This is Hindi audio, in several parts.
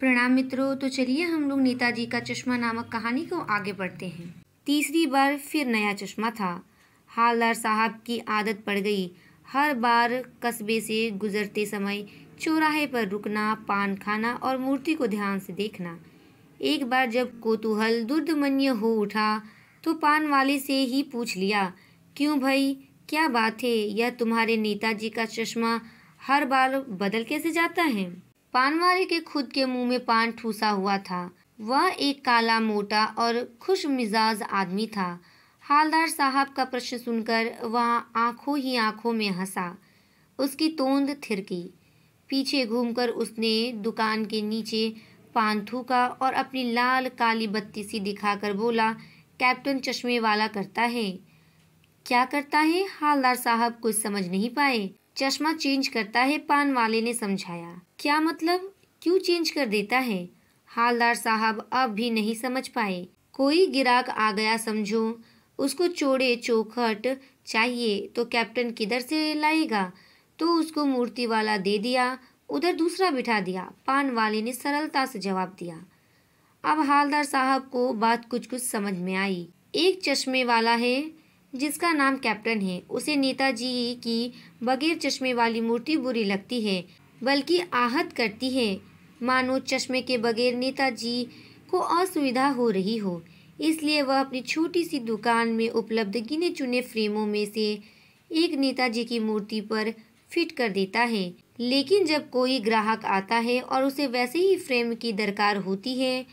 प्रणाम मित्रों। तो चलिए हम लोग नेताजी का चश्मा नामक कहानी को आगे बढ़ते हैं। तीसरी बार फिर नया चश्मा था। हालदार साहब की आदत पड़ गई हर बार कस्बे से गुजरते समय चौराहे पर रुकना, पान खाना और मूर्ति को ध्यान से देखना। एक बार जब कौतूहल दुर्दमनीय हो उठा तो पान वाले से ही पूछ लिया, क्यों भाई, क्या बात है? यह तुम्हारे नेताजी का चश्मा हर बार बदल कैसे जाता है? पान वाले के खुद के मुंह में पान ठूसा हुआ था। वह एक काला, मोटा और खुश मिजाज आदमी था। हालदार साहब का प्रश्न सुनकर वह आंखों ही आंखों में हंसा। उसकी तोंद थिरकी। पीछे घूमकर उसने दुकान के नीचे पान थूका और अपनी लाल काली बत्ती सी दिखाकर बोला, कैप्टन चश्मे वाला करता है। क्या करता है? हालदार साहब कुछ समझ नहीं पाए। चश्मा चेंज करता है, पान वाले ने समझाया। क्या मतलब? क्यों चेंज कर देता है? हालदार साहब अब भी नहीं समझ पाए। कोई गिराक आ गया समझो, उसको चौड़े चौखट चाहिए तो कैप्टन किधर से लाएगा? तो उसको मूर्ति वाला दे दिया, उधर दूसरा बिठा दिया। पान वाले ने सरलता से जवाब दिया। अब हालदार साहब को बात कुछ कुछ समझ में आई। एक चश्मे वाला है जिसका नाम कैप्टन है, उसे नेताजी की बगैर चश्मे वाली मूर्ति बुरी लगती है, बल्कि आहत करती है, मानो चश्मे के बगैर नेताजी को असुविधा हो रही हो। इसलिए वह अपनी छोटी सी दुकान में उपलब्ध गिने चुने फ्रेमों में से एक नेताजी की मूर्ति पर फिट कर देता है। लेकिन जब कोई ग्राहक आता है और उसे वैसे ही फ्रेम की दरकार होती है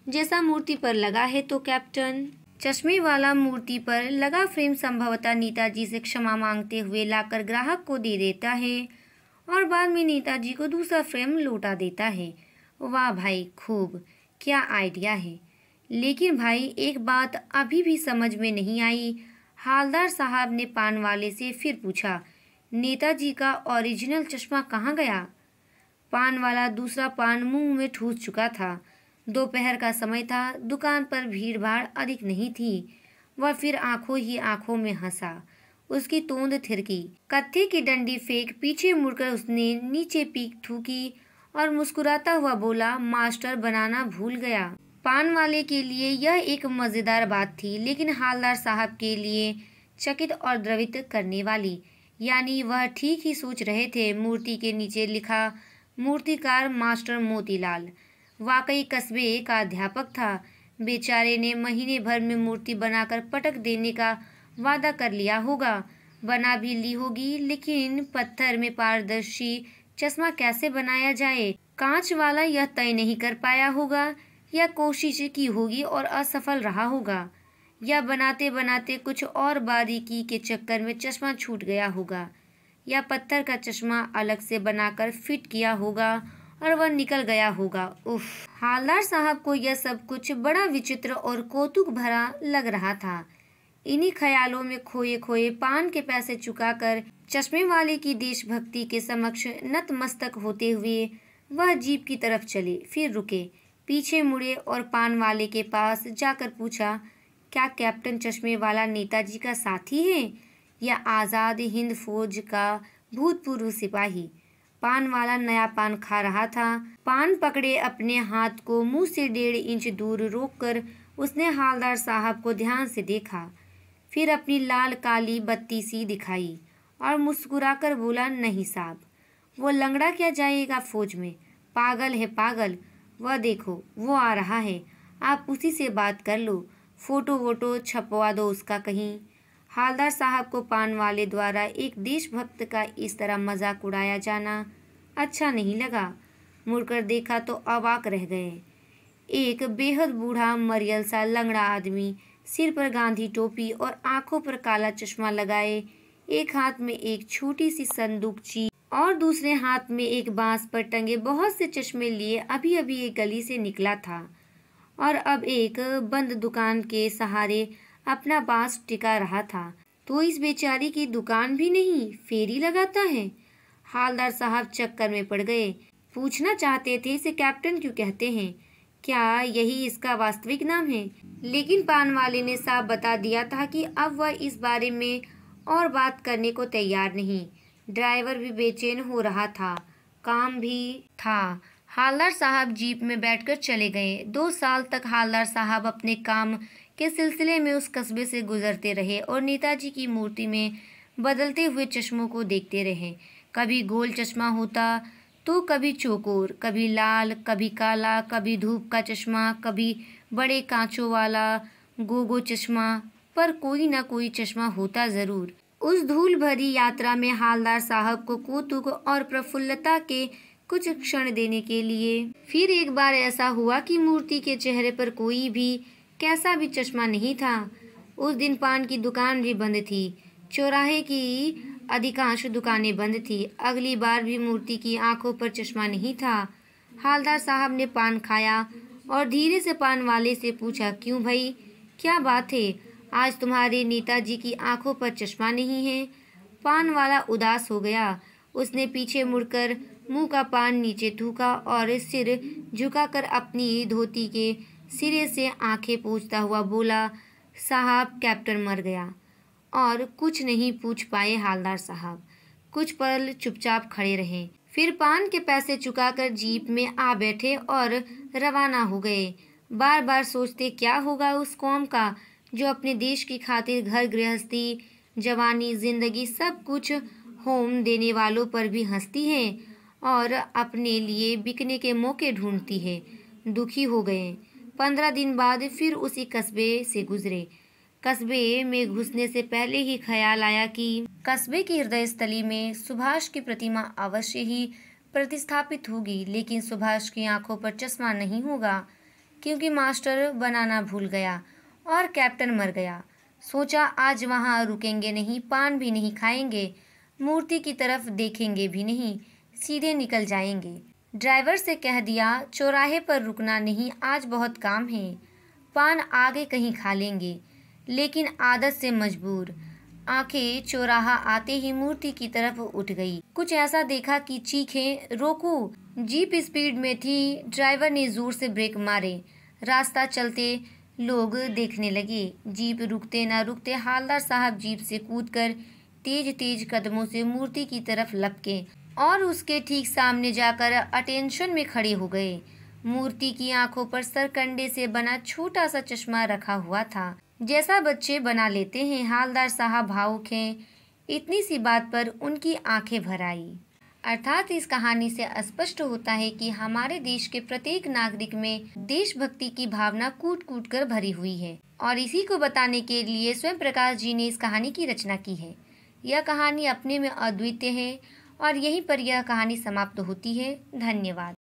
जैसा मूर्ति पर लगा है, तो कैप्टन चश्मे वाला मूर्ति पर लगा फ्रेम संभवतः नेताजी से क्षमा मांगते हुए लाकर ग्राहक को दे देता है और बाद में नेताजी को दूसरा फ्रेम लौटा देता है। वाह भाई, खूब, क्या आइडिया है। लेकिन भाई, एक बात अभी भी समझ में नहीं आई। हालदार साहब ने पान वाले से फिर पूछा, नेताजी का ओरिजिनल चश्मा कहाँ गया? पान वाला दूसरा पान मुंह में ठूस चुका था। दोपहर का समय था, दुकान पर भीड़ भाड़ अधिक नहीं थी। वह फिर आंखों ही आंखों में हंसा। उसकी तोंद थिरकी। कत्थे की डंडी फेंक पीछे मुड़कर उसने नीचे पीक थूकी और मुस्कुराता हुआ बोला, मास्टर बनाना भूल गया। पान वाले के लिए यह एक मजेदार बात थी, लेकिन हालदार साहब के लिए चकित और द्रवित करने वाली। यानी वह ठीक ही सोच रहे थे। मूर्ति के नीचे लिखा, मूर्तिकार मास्टर मोतीलाल। वाकई कस्बे का अध्यापक था। बेचारे ने महीने भर में मूर्ति बनाकर पटक देने का वादा कर लिया होगा। बना भी ली होगी, लेकिन पत्थर में पारदर्शी चश्मा कैसे बनाया जाए, कांच वाला यह तय नहीं कर पाया होगा, या कोशिश की होगी और असफल रहा होगा, या बनाते बनाते कुछ और बारीकी के चक्कर में चश्मा छूट गया होगा, या पत्थर का चश्मा अलग से बनाकर फिट किया होगा और वह निकल गया होगा। उफ! हालदार साहब को यह सब कुछ बड़ा विचित्र और कौतुक भरा लग रहा था। इन्हीं ख्यालों में खोए खोए पान के पैसे चुकाकर चश्मे वाले की देशभक्ति के समक्ष नतमस्तक होते हुए वह जीप की तरफ चले। फिर रुके, पीछे मुड़े और पान वाले के पास जाकर पूछा, क्या कैप्टन चश्मे वाला नेताजी का साथी है या आजाद हिंद फौज का भूतपूर्व सिपाही? पान वाला नया पान खा रहा था। पान पकड़े अपने हाथ को मुंह से 1.5 इंच दूर रोककर उसने हालदार साहब को ध्यान से देखा, फिर अपनी लाल काली बत्ती सी दिखाई और मुस्कुराकर बोला, नहीं साहब, वो लंगड़ा क्या जाएगा फौज में? पागल है पागल। वह देखो, वो आ रहा है, आप उसी से बात कर लो, फोटो वोटो छपवा दो उसका कहीं। हालदार साहब को पान वाले द्वारा एक देशभक्त का इस तरह मजाक उड़ाया जाना अच्छा नहीं लगा। मुड़कर देखा तो अवाक रह गए। एक बेहद बूढ़ा मरियल सा लंगड़ा आदमी, सिर पर गांधी टोपी और आंखों पर काला चश्मा लगाए, एक हाथ में एक छोटी सी संदूकची और दूसरे हाथ में एक बांस पर टंगे बहुत से चश्मे लिए अभी अभी एक गली से निकला था और अब एक बंद दुकान के सहारे अपना बांस टिका रहा था। तो इस बेचारी की दुकान भी नहीं, फेरी लगाता है। हालदार साहब चक्कर में पड़ गए। पूछना चाहते थे इसे कैप्टन क्यों कहते हैं, क्या यही इसका वास्तविक नाम है? लेकिन पान वाले ने साफ बता दिया था कि अब वह इस बारे में और बात करने को तैयार नहीं। ड्राइवर भी बेचैन हो रहा था, काम भी था। हालदार साहब जीप में बैठकर चले गए। 2 साल तक हालदार साहब अपने काम के सिलसिले में उस कस्बे से गुजरते रहे और नेताजी की मूर्ति में बदलते हुए चश्मों को देखते रहे। कभी गोल चश्मा होता तो कभी चौकोर, कभी लाल, कभी काला, कभी धूप का चश्मा, कभी बड़े कांचों वाला गोगो चश्मा, पर कोई ना कोई चश्मा होता जरूर। उस धूल भरी यात्रा में हालदार साहब को कौतुक और प्रफुल्लता के कुछ क्षण देने के लिए फिर एक बार ऐसा हुआ कि मूर्ति के चेहरे पर कोई भी कैसा भी चश्मा नहीं था। उस दिन पान की दुकान भी बंद थी। चौराहे की अधिकांश दुकानें बंद थी। अगली बार भी मूर्ति की आंखों पर चश्मा नहीं था। हालदार साहब ने पान खाया और धीरे से पान वाले से पूछा, क्यों भाई, क्या बात है, आज तुम्हारे नेताजी की आंखों पर चश्मा नहीं है? पान वाला उदास हो गया। उसने पीछे मुड़कर मुंह का पान नीचे थूका और सिर झुकाकर अपनी धोती के सिरे से आंखें पोंछता हुआ बोला, साहब, कैप्टन मर गया। और कुछ नहीं पूछ पाए हालदार साहब। कुछ पल चुपचाप खड़े रहे, फिर पान के पैसे चुकाकर जीप में आ बैठे और रवाना हो गए। बार बार सोचते क्या होगा उस कौम का जो अपने देश की खातिर घर गृहस्थी, जवानी, जिंदगी सब कुछ होम देने वालों पर भी हंसती है और अपने लिए बिकने के मौके ढूंढती है। दुखी हो गए। 15 दिन बाद फिर उसी कस्बे से गुजरे। कस्बे में घुसने से पहले ही ख्याल आया कि कस्बे की हृदय स्थली में सुभाष की प्रतिमा अवश्य ही प्रतिस्थापित होगी, लेकिन सुभाष की आंखों पर चश्मा नहीं होगा क्योंकि मास्टर बनाना भूल गया और कैप्टन मर गया। सोचा आज वहां रुकेंगे नहीं, पान भी नहीं खाएंगे, मूर्ति की तरफ देखेंगे भी नहीं, सीधे निकल जाएंगे। ड्राइवर से कह दिया, चौराहे पर रुकना नहीं, आज बहुत काम है, पान आगे कहीं खा लेंगे। लेकिन आदत से मजबूर आंखें चौराहा आते ही मूर्ति की तरफ उठ गई। कुछ ऐसा देखा कि चीखें, रोको। जीप स्पीड में थी। ड्राइवर ने जोर से ब्रेक मारे। रास्ता चलते लोग देखने लगे। जीप रुकते न रुकते हालदार साहब जीप से कूदकर तेज तेज कदमों से मूर्ति की तरफ लपके और उसके ठीक सामने जाकर अटेंशन में खड़े हो गए। मूर्ति की आंखों पर सरकंडे से बना छोटा सा चश्मा रखा हुआ था, जैसा बच्चे बना लेते हैं। हालदार साहब भावुक हैं। इतनी सी बात पर उनकी आंखें भर आई। अर्थात इस कहानी से स्पष्ट होता है कि हमारे देश के प्रत्येक नागरिक में देशभक्ति की भावना कूट कूट कर भरी हुई है और इसी को बताने के लिए स्वयं प्रकाश जी ने इस कहानी की रचना की है। यह कहानी अपने में अद्वितीय है और यहीं पर यह कहानी समाप्त होती है। धन्यवाद।